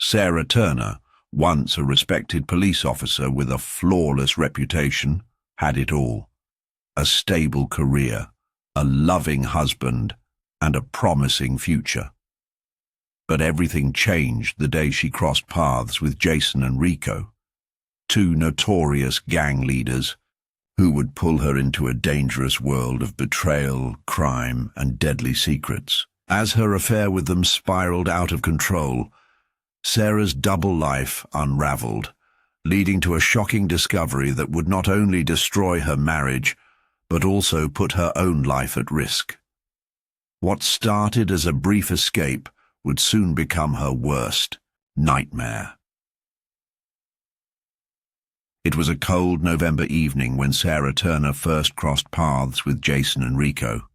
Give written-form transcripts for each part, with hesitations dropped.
Sarah Turner, once a respected police officer with a flawless reputation, had it all: a stable career, a loving husband, and a promising future. But everything changed the day she crossed paths with Jason and Rico, two notorious gang leaders who would pull her into a dangerous world of betrayal, crime, and deadly secrets. As her affair with them spiraled out of control, Sarah's double life unraveled, leading to a shocking discovery that would not only destroy her marriage, but also put her own life at risk. What started as a brief escape would soon become her worst nightmare. It was a cold November evening when Sarah Turner first crossed paths with Jason and Rico.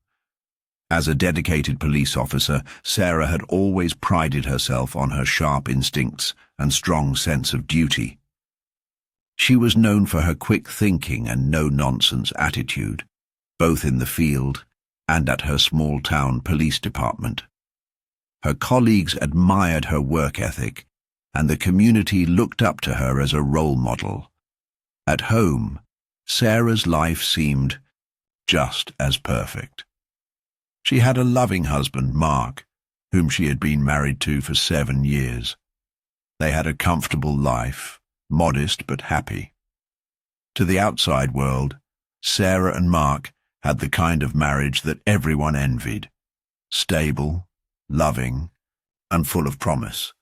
As a dedicated police officer, Sarah had always prided herself on her sharp instincts and strong sense of duty. She was known for her quick thinking and no-nonsense attitude, both in the field and at her small-town police department. Her colleagues admired her work ethic, and the community looked up to her as a role model. At home, Sarah's life seemed just as perfect. She had a loving husband, Mark, whom she had been married to for 7 years. They had a comfortable life, modest but happy. To the outside world, Sarah and Mark had the kind of marriage that everyone envied: stable, loving, and full of promise.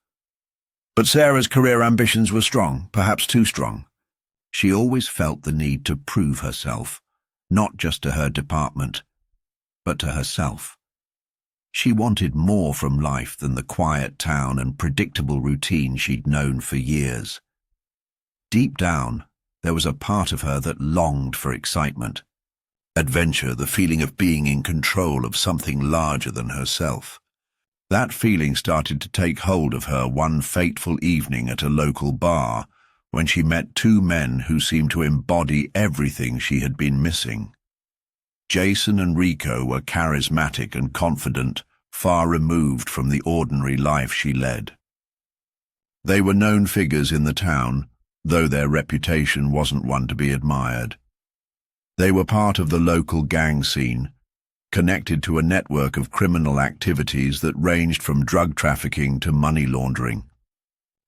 But Sarah's career ambitions were strong, perhaps too strong. She always felt the need to prove herself, not just to her department, but to herself. She wanted more from life than the quiet town and predictable routine she'd known for years. Deep down, there was a part of her that longed for excitement, adventure, the feeling of being in control of something larger than herself. That feeling started to take hold of her one fateful evening at a local bar, when she met two men who seemed to embody everything she had been missing. Jason and Rico were charismatic and confident, far removed from the ordinary life she led. They were known figures in the town, though their reputation wasn't one to be admired. They were part of the local gang scene, connected to a network of criminal activities that ranged from drug trafficking to money laundering.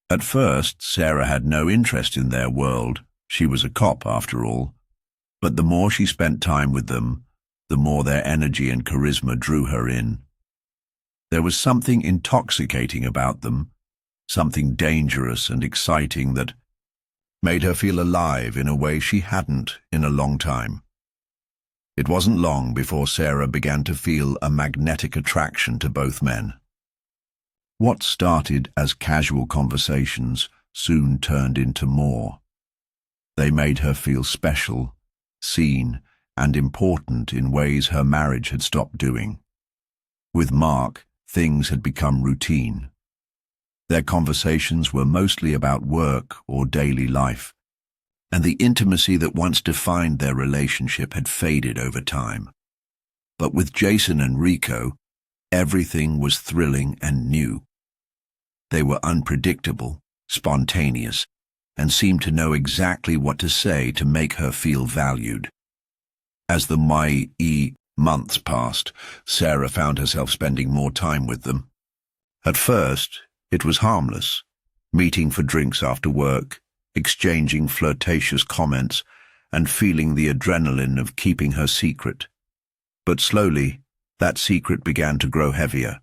At first, Sarah had no interest in their world. She was a cop, after all. But the more she spent time with them, the more their energy and charisma drew her in. There was something intoxicating about them, something dangerous and exciting that made her feel alive in a way she hadn't in a long time. It wasn't long before Sarah began to feel a magnetic attraction to both men. What started as casual conversations soon turned into more. They made her feel special, seen, and important in ways her marriage had stopped doing. With Mark, things had become routine. Their conversations were mostly about work or daily life, and the intimacy that once defined their relationship had faded over time. But with Jason and Rico, everything was thrilling and new. They were unpredictable, spontaneous, and seemed to know exactly what to say to make her feel valued. As the months passed, Sarah found herself spending more time with them. At first, it was harmless, meeting for drinks after work, exchanging flirtatious comments, and feeling the adrenaline of keeping her secret. But slowly, that secret began to grow heavier.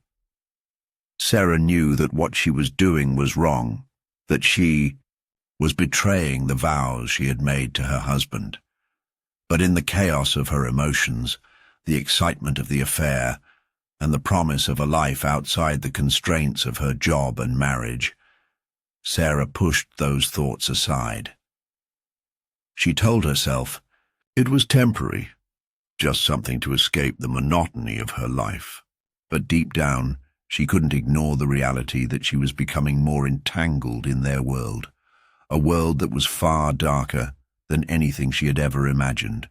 Sarah knew that what she was doing was wrong, that she was betraying the vows she had made to her husband. But in the chaos of her emotions, the excitement of the affair, and the promise of a life outside the constraints of her job and marriage, Sarah pushed those thoughts aside. She told herself it was temporary, just something to escape the monotony of her life. But deep down, she couldn't ignore the reality that she was becoming more entangled in their world, a world that was far darker than anything she had ever imagined.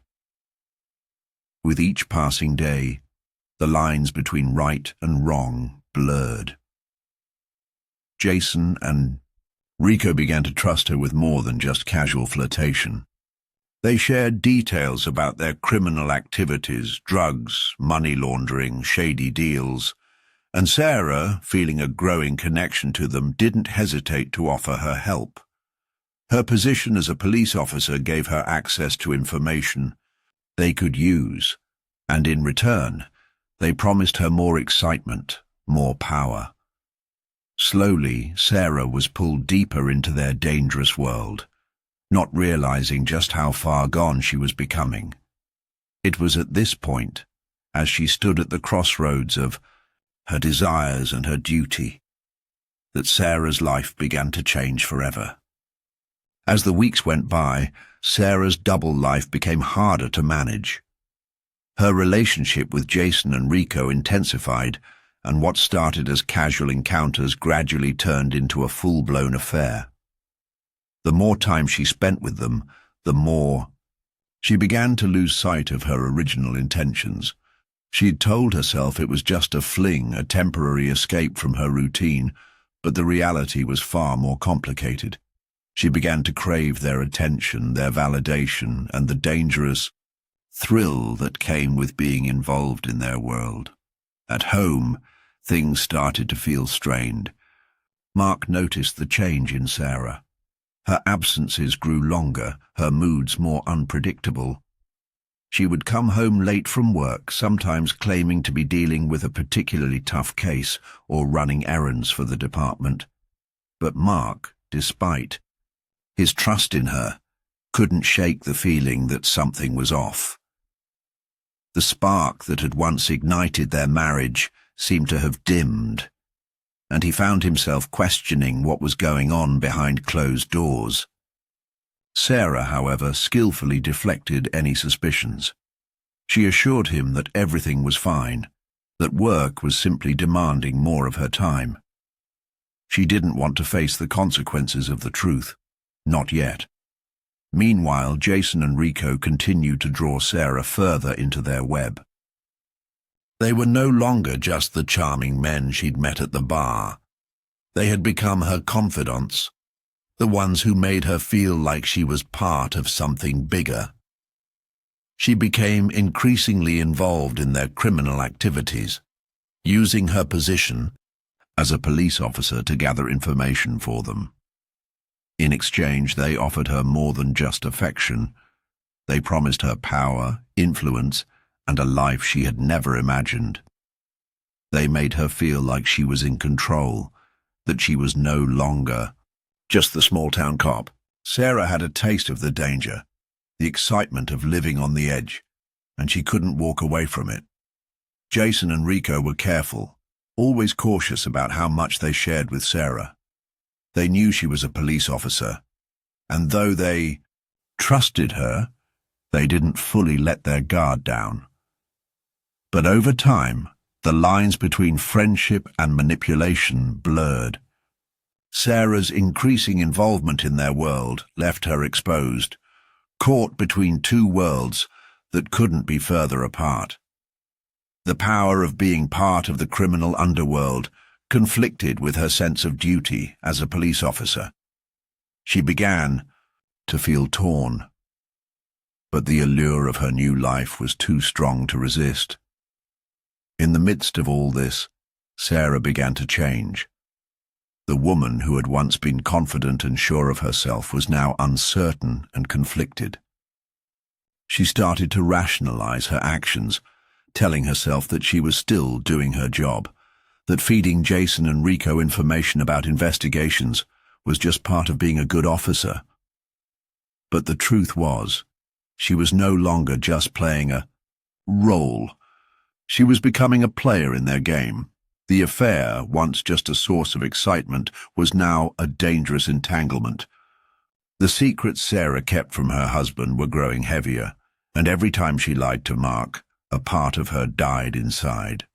With each passing day, the lines between right and wrong blurred. Jason and Rico began to trust her with more than just casual flirtation. They shared details about their criminal activities, drugs, money laundering, shady deals, and Sarah, feeling a growing connection to them, didn't hesitate to offer her help. Her position as a police officer gave her access to information they could use, and in return, they promised her more excitement, more power. Slowly, Sarah was pulled deeper into their dangerous world, not realizing just how far gone she was becoming. It was at this point, as she stood at the crossroads of her desires and her duty, that Sarah's life began to change forever. As the weeks went by, Sarah's double life became harder to manage. Her relationship with Jason and Rico intensified, and what started as casual encounters gradually turned into a full-blown affair. The more time she spent with them, the more she began to lose sight of her original intentions. She'd told herself it was just a fling, a temporary escape from her routine, but the reality was far more complicated. She began to crave their attention, their validation, and the dangerous thrill that came with being involved in their world. At home, things started to feel strained. Mark noticed the change in Sarah. Her absences grew longer, her moods more unpredictable. She would come home late from work, sometimes claiming to be dealing with a particularly tough case or running errands for the department. But Mark, despite his trust in her, couldn't shake the feeling that something was off. The spark that had once ignited their marriage seemed to have dimmed, and he found himself questioning what was going on behind closed doors. Sarah, however, skillfully deflected any suspicions. She assured him that everything was fine, that work was simply demanding more of her time. She didn't want to face the consequences of the truth. Not yet. Meanwhile, Jason and Rico continued to draw Sarah further into their web. They were no longer just the charming men she'd met at the bar. They had become her confidants, the ones who made her feel like she was part of something bigger. She became increasingly involved in their criminal activities, using her position as a police officer to gather information for them. In exchange, they offered her more than just affection. They promised her power, influence, and a life she had never imagined. They made her feel like she was in control, that she was no longer just the small-town cop. Sarah had a taste of the danger, the excitement of living on the edge, and she couldn't walk away from it. Jason and Rico were careful, always cautious about how much they shared with Sarah. They knew she was a police officer, and though they trusted her, they didn't fully let their guard down. But over time, the lines between friendship and manipulation blurred. Sarah's increasing involvement in their world left her exposed, caught between two worlds that couldn't be further apart. The power of being part of the criminal underworld conflicted with her sense of duty as a police officer. She began to feel torn, but the allure of her new life was too strong to resist. In the midst of all this, Sarah began to change. The woman who had once been confident and sure of herself was now uncertain and conflicted. She started to rationalize her actions, telling herself that she was still doing her job, that feeding Jason and Rico information about investigations was just part of being a good officer. But the truth was, she was no longer just playing a role. She was becoming a player in their game. The affair, once just a source of excitement, was now a dangerous entanglement. The secrets Sarah kept from her husband were growing heavier, and every time she lied to Mark, a part of her died inside.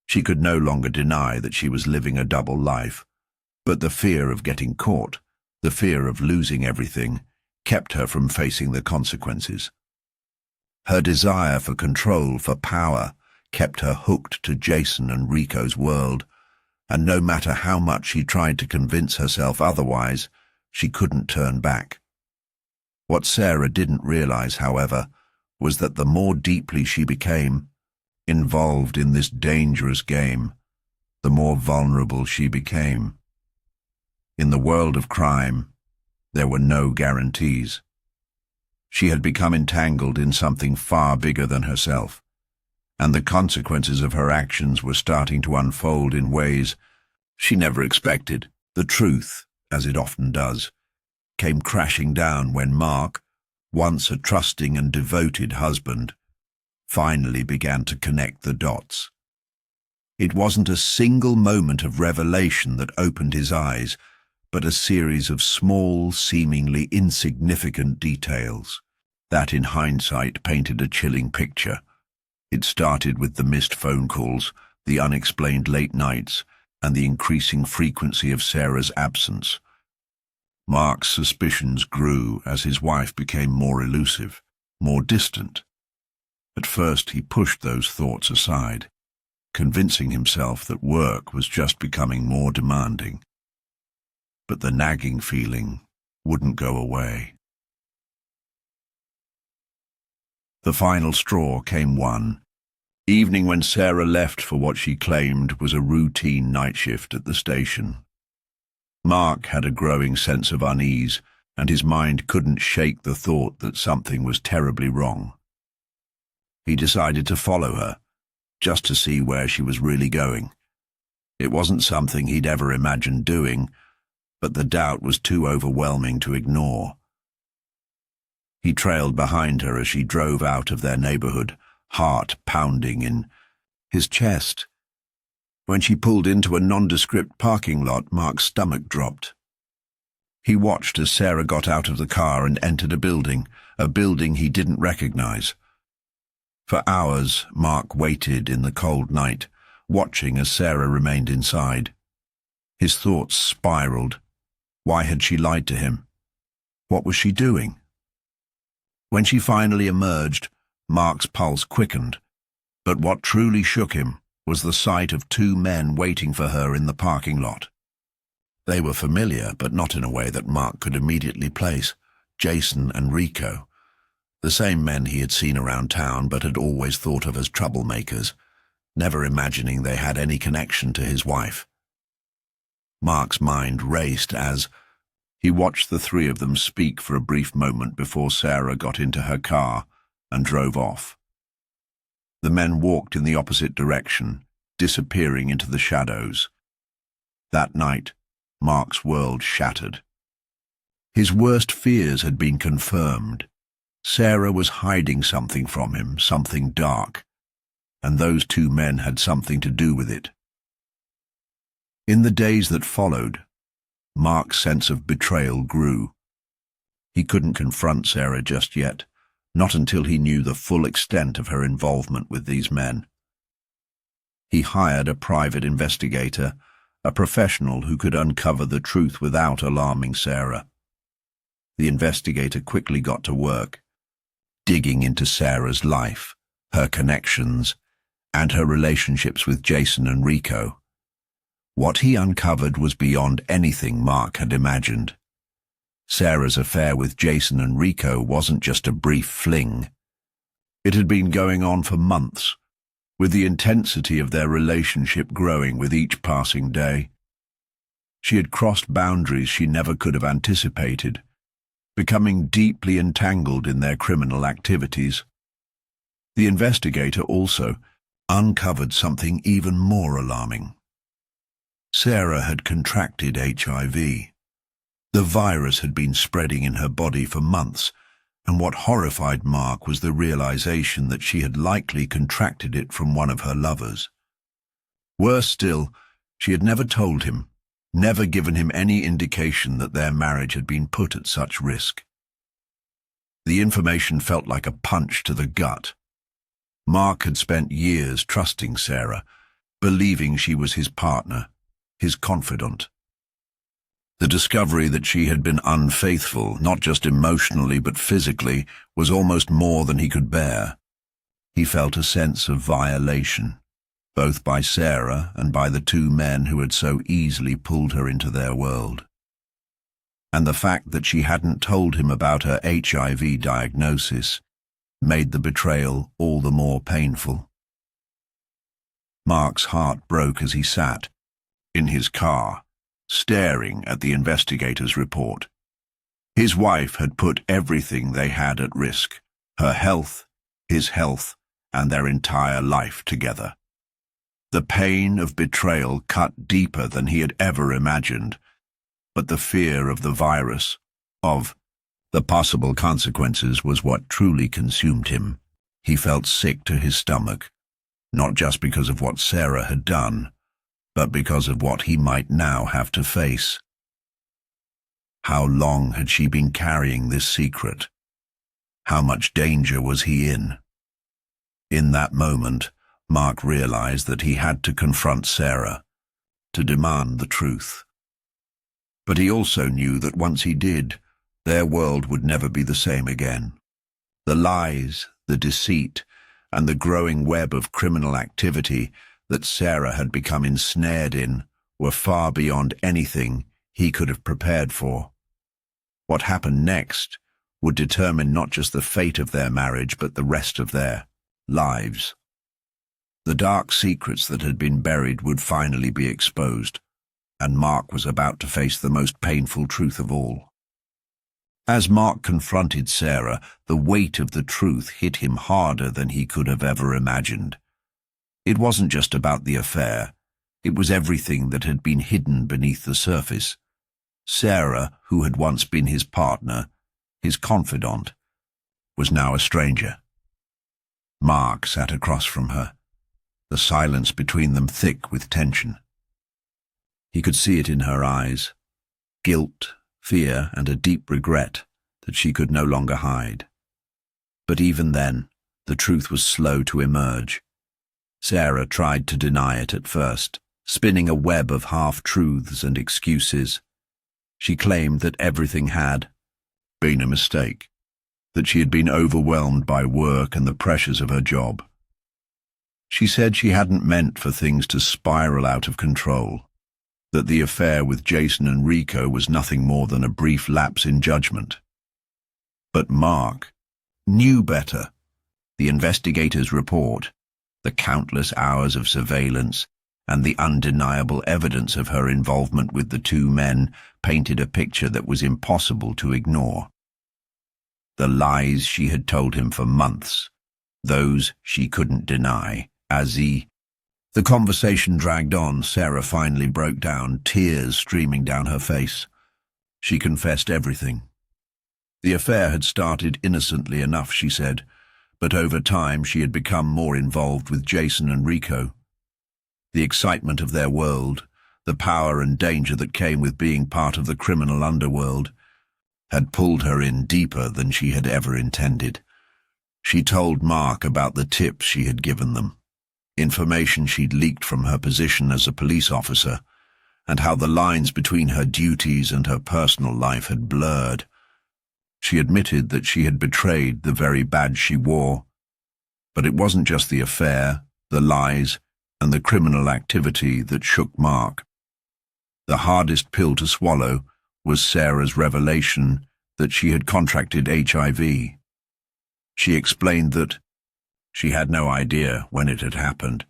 She could no longer deny that she was living a double life, but the fear of getting caught, the fear of losing everything, kept her from facing the consequences. Her desire for control, for power, kept her hooked to Jason and Rico's world, and no matter how much she tried to convince herself otherwise, she couldn't turn back. What Sarah didn't realize, however, was that the more deeply she became involved in this dangerous game, the more vulnerable she became. In the world of crime, there were no guarantees. She had become entangled in something far bigger than herself, and the consequences of her actions were starting to unfold in ways she never expected. The truth, as it often does, came crashing down when Mark, once a trusting and devoted husband, finally began to connect the dots. It wasn't a single moment of revelation that opened his eyes, but a series of small, seemingly insignificant details that in hindsight painted a chilling picture. It started with the missed phone calls, the unexplained late nights, and the increasing frequency of Sarah's absence. Mark's suspicions grew as his wife became more elusive, more distant. At first he pushed those thoughts aside, convincing himself that work was just becoming more demanding. But the nagging feeling wouldn't go away. The final straw came one evening when Sarah left for what she claimed was a routine night shift at the station. Mark had a growing sense of unease, and his mind couldn't shake the thought that something was terribly wrong. He decided to follow her, just to see where she was really going. It wasn't something he'd ever imagined doing, but the doubt was too overwhelming to ignore. He trailed behind her as she drove out of their neighborhood, heart pounding in his chest. When she pulled into a nondescript parking lot, Mark's stomach dropped. He watched as Sarah got out of the car and entered a building he didn't recognize. For hours, Mark waited in the cold night, watching as Sarah remained inside. His thoughts spiraled. Why had she lied to him? What was she doing? When she finally emerged, Mark's pulse quickened, but what truly shook him was the sight of two men waiting for her in the parking lot. They were familiar, but not in a way that Mark could immediately place. Jason and Rico, the same men he had seen around town but had always thought of as troublemakers, never imagining they had any connection to his wife. Mark's mind raced as he watched the three of them speak for a brief moment before Sarah got into her car and drove off. The men walked in the opposite direction, disappearing into the shadows. That night, Mark's world shattered. His worst fears had been confirmed. Sarah was hiding something from him, something dark, and those two men had something to do with it. In the days that followed, Mark's sense of betrayal grew. He couldn't confront Sarah just yet, not until he knew the full extent of her involvement with these men. He hired a private investigator, a professional who could uncover the truth without alarming Sarah. The investigator quickly got to work, digging into Sarah's life, her connections, and her relationships with Jason and Rico. What he uncovered was beyond anything Mark had imagined. Sarah's affair with Jason and Rico wasn't just a brief fling. It had been going on for months, with the intensity of their relationship growing with each passing day. She had crossed boundaries she never could have anticipated, becoming deeply entangled in their criminal activities. The investigator also uncovered something even more alarming. Sarah had contracted HIV. The virus had been spreading in her body for months, and what horrified Mark was the realization that she had likely contracted it from one of her lovers. Worse still, she had never told him, never given him any indication that their marriage had been put at such risk. The information felt like a punch to the gut. Mark had spent years trusting Sarah, believing she was his partner, his confidant. The discovery that she had been unfaithful, not just emotionally but physically, was almost more than he could bear. He felt a sense of violation, both by Sarah and by the two men who had so easily pulled her into their world. And the fact that she hadn't told him about her HIV diagnosis made the betrayal all the more painful. Mark's heart broke as he sat in his car, staring at the investigator's report. His wife had put everything they had at risk, her health, his health, and their entire life together. The pain of betrayal cut deeper than he had ever imagined, but the fear of the virus, of the possible consequences, was what truly consumed him. He felt sick to his stomach, not just because of what Sarah had done, but because of what he might now have to face. How long had she been carrying this secret? How much danger was he in? In that moment, Mark realized that he had to confront Sarah, to demand the truth. But he also knew that once he did, their world would never be the same again. The lies, the deceit, and the growing web of criminal activity that Sarah had become ensnared in were far beyond anything he could have prepared for. What happened next would determine not just the fate of their marriage, but the rest of their lives. The dark secrets that had been buried would finally be exposed, and Mark was about to face the most painful truth of all. As Mark confronted Sarah, the weight of the truth hit him harder than he could have ever imagined. It wasn't just about the affair, it was everything that had been hidden beneath the surface. Sarah, who had once been his partner, his confidant, was now a stranger. Mark sat across from her, the silence between them thick with tension. He could see it in her eyes, guilt, fear, and a deep regret that she could no longer hide. But even then, the truth was slow to emerge. Sarah tried to deny it at first, spinning a web of half-truths and excuses. She claimed that everything had been a mistake, that she had been overwhelmed by work and the pressures of her job. She said she hadn't meant for things to spiral out of control, that the affair with Jason and Rico was nothing more than a brief lapse in judgment. But Mark knew better. The investigator's report, the countless hours of surveillance, and the undeniable evidence of her involvement with the two men painted a picture that was impossible to ignore. The lies she had told him for months, those she couldn't deny, The conversation dragged on. Sarah finally broke down, tears streaming down her face. She confessed everything. The affair had started innocently enough, she said, but over time she had become more involved with Jason and Rico. The excitement of their world, the power and danger that came with being part of the criminal underworld, had pulled her in deeper than she had ever intended. She told Mark about the tips she had given them, information she'd leaked from her position as a police officer, and how the lines between her duties and her personal life had blurred. She admitted that she had betrayed the very badge she wore. But it wasn't just the affair, the lies, and the criminal activity that shook Mark. The hardest pill to swallow was Sarah's revelation that she had contracted HIV. She explained that she had no idea when it had happened,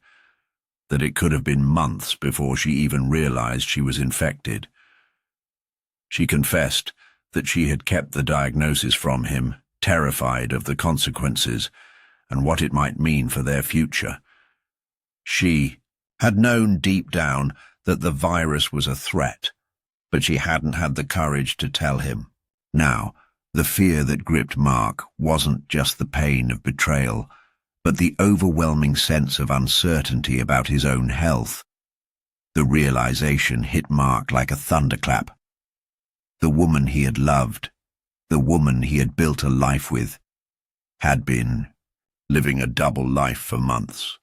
that it could have been months before she even realized she was infected. She confessed that she had kept the diagnosis from him, terrified of the consequences and what it might mean for their future. She had known deep down that the virus was a threat, but she hadn't had the courage to tell him. Now, the fear that gripped Mark wasn't just the pain of betrayal, but the overwhelming sense of uncertainty about his own health. The realization hit Mark like a thunderclap. The woman he had loved, the woman he had built a life with, had been living a double life for months.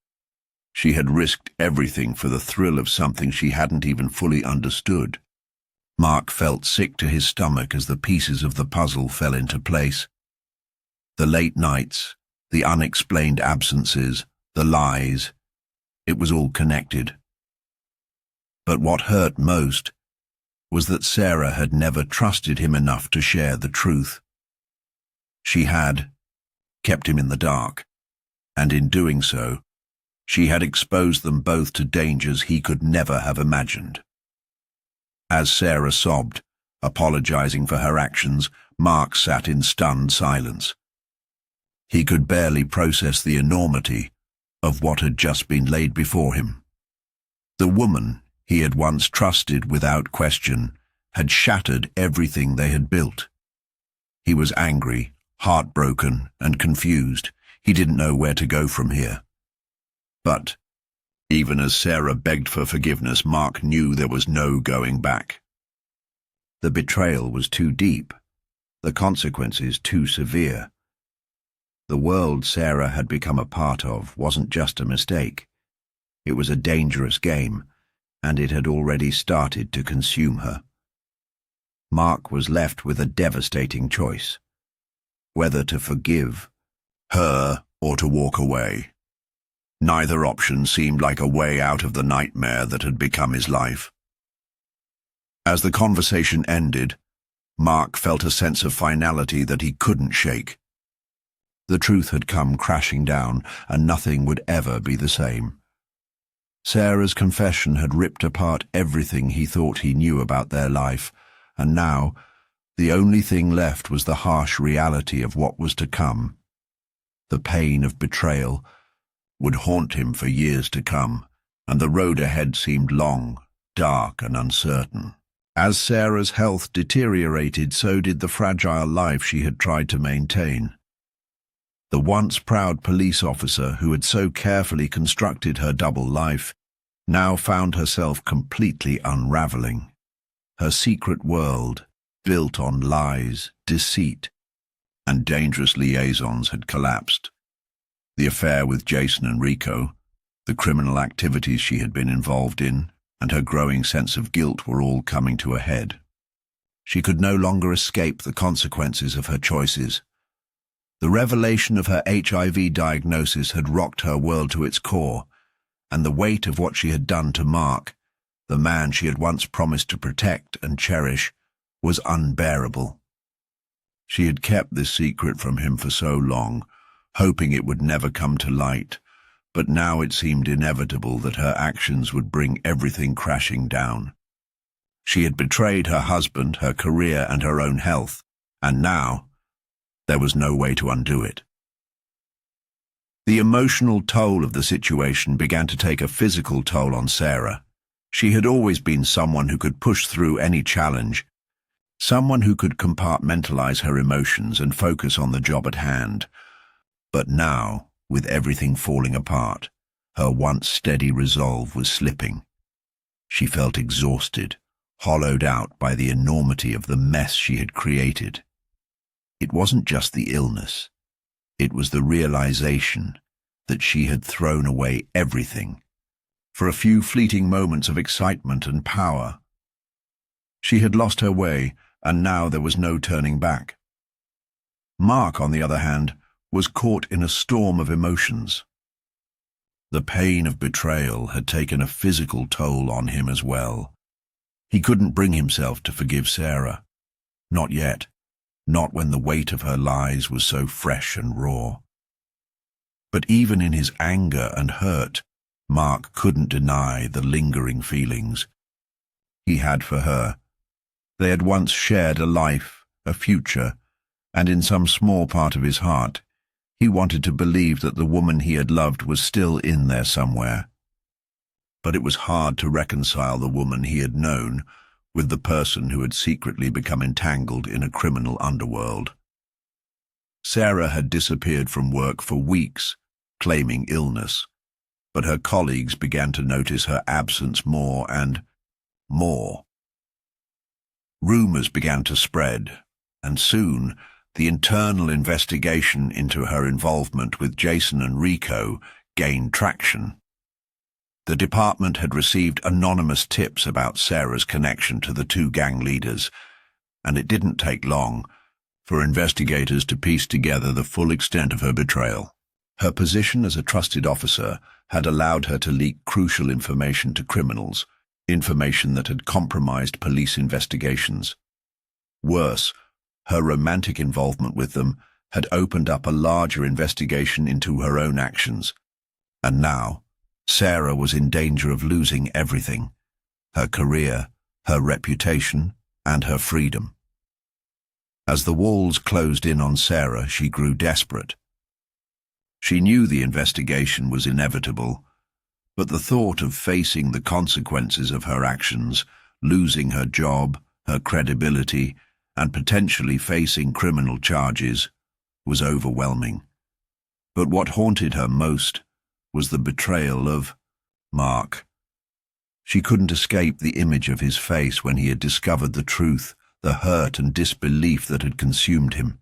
She had risked everything for the thrill of something she hadn't even fully understood. Mark felt sick to his stomach as the pieces of the puzzle fell into place. The late nights, the unexplained absences, the lies. It was all connected. But what hurt most was that Sarah had never trusted him enough to share the truth. She had kept him in the dark, and in doing so, she had exposed them both to dangers he could never have imagined. As Sarah sobbed, apologizing for her actions, Mark sat in stunned silence. He could barely process the enormity of what had just been laid before him. The woman he had once trusted without question had shattered everything they had built. He was angry, heartbroken, and confused. He didn't know where to go from here. But even as Sarah begged for forgiveness, Mark knew there was no going back. The betrayal was too deep, the consequences too severe. The world Sarah had become a part of wasn't just a mistake. It was a dangerous game, and it had already started to consume her. Mark was left with a devastating choice: whether to forgive her or to walk away. Neither option seemed like a way out of the nightmare that had become his life. As the conversation ended, Mark felt a sense of finality that he couldn't shake. The truth had come crashing down, and nothing would ever be the same. Sarah's confession had ripped apart everything he thought he knew about their life, and now the only thing left was the harsh reality of what was to come. The pain of betrayal would haunt him for years to come, and the road ahead seemed long, dark, and uncertain. As Sarah's health deteriorated, so did the fragile life she had tried to maintain. The once proud police officer who had so carefully constructed her double life now found herself completely unraveling. Her secret world, built on lies, deceit, and dangerous liaisons, had collapsed. The affair with Jason and Rico, the criminal activities she had been involved in, and her growing sense of guilt were all coming to a head. She could no longer escape the consequences of her choices. The revelation of her HIV diagnosis had rocked her world to its core, and the weight of what she had done to Mark, the man she had once promised to protect and cherish, was unbearable. She had kept this secret from him for so long, hoping it would never come to light, but now it seemed inevitable that her actions would bring everything crashing down. She had betrayed her husband, her career, and her own health, and now there was no way to undo it. The emotional toll of the situation began to take a physical toll on Sarah. She had always been someone who could push through any challenge, someone who could compartmentalize her emotions and focus on the job at hand. But now, with everything falling apart, her once steady resolve was slipping. She felt exhausted, hollowed out by the enormity of the mess she had created. It wasn't just the illness. It was the realization that she had thrown away everything for a few fleeting moments of excitement and power. She had lost her way, and now there was no turning back. Mark, on the other hand, was caught in a storm of emotions. The pain of betrayal had taken a physical toll on him as well. He couldn't bring himself to forgive Sarah. Not yet. Not when the weight of her lies was so fresh and raw. But even in his anger and hurt, Mark couldn't deny the lingering feelings he had for her. They had once shared a life, a future, and in some small part of his heart, he wanted to believe that the woman he had loved was still in there somewhere. But it was hard to reconcile the woman he had known with the person who had secretly become entangled in a criminal underworld. Sarah had disappeared from work for weeks, claiming illness, but her colleagues began to notice her absence more and more. Rumors began to spread, and soon the internal investigation into her involvement with Jason and Rico gained traction. The department had received anonymous tips about Sarah's connection to the two gang leaders, and it didn't take long for investigators to piece together the full extent of her betrayal. Her position as a trusted officer had allowed her to leak crucial information to criminals, information that had compromised police investigations. Worse, her romantic involvement with them had opened up a larger investigation into her own actions. And now, Sarah was in danger of losing everything: her career, her reputation, and her freedom. As the walls closed in on Sarah, she grew desperate. She knew the investigation was inevitable, but the thought of facing the consequences of her actions, losing her job, her credibility, and potentially facing criminal charges, was overwhelming. But what haunted her most was the betrayal of Mark. She couldn't escape the image of his face when he had discovered the truth, the hurt and disbelief that had consumed him.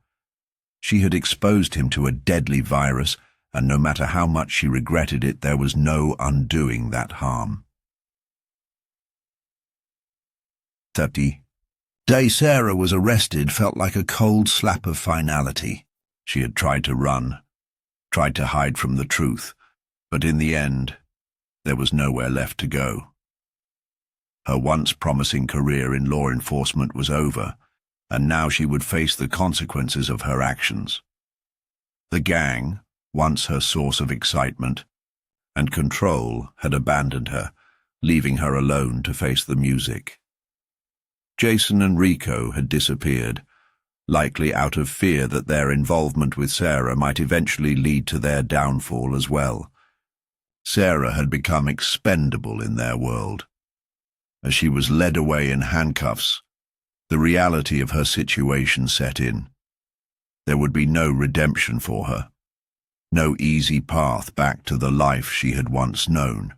She had exposed him to a deadly virus, and no matter how much she regretted it, there was no undoing that harm. The day Sarah was arrested felt like a cold slap of finality. She had tried to run, tried to hide from the truth, but in the end, there was nowhere left to go. Her once promising career in law enforcement was over, and now she would face the consequences of her actions. The gang, once her source of excitement and control, had abandoned her, leaving her alone to face the music. Jason and Rico had disappeared, likely out of fear that their involvement with Sarah might eventually lead to their downfall as well. Sarah had become expendable in their world. As she was led away in handcuffs, the reality of her situation set in. There would be no redemption for her, no easy path back to the life she had once known.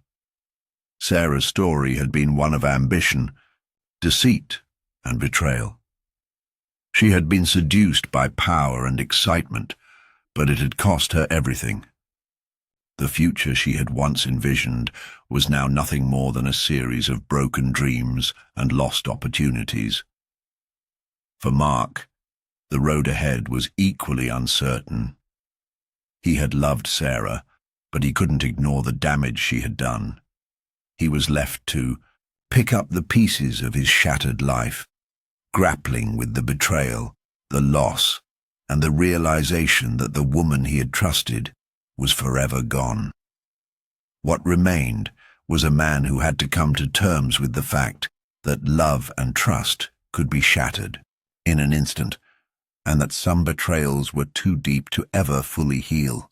Sarah's story had been one of ambition, deceit, and betrayal. She had been seduced by power and excitement, but it had cost her everything. The future she had once envisioned was now nothing more than a series of broken dreams and lost opportunities. For Mark, the road ahead was equally uncertain. He had loved Sarah, but he couldn't ignore the damage she had done. He was left to pick up the pieces of his shattered life, grappling with the betrayal, the loss, and the realization that the woman he had trusted was forever gone. What remained was a man who had to come to terms with the fact that love and trust could be shattered in an instant, and that some betrayals were too deep to ever fully heal.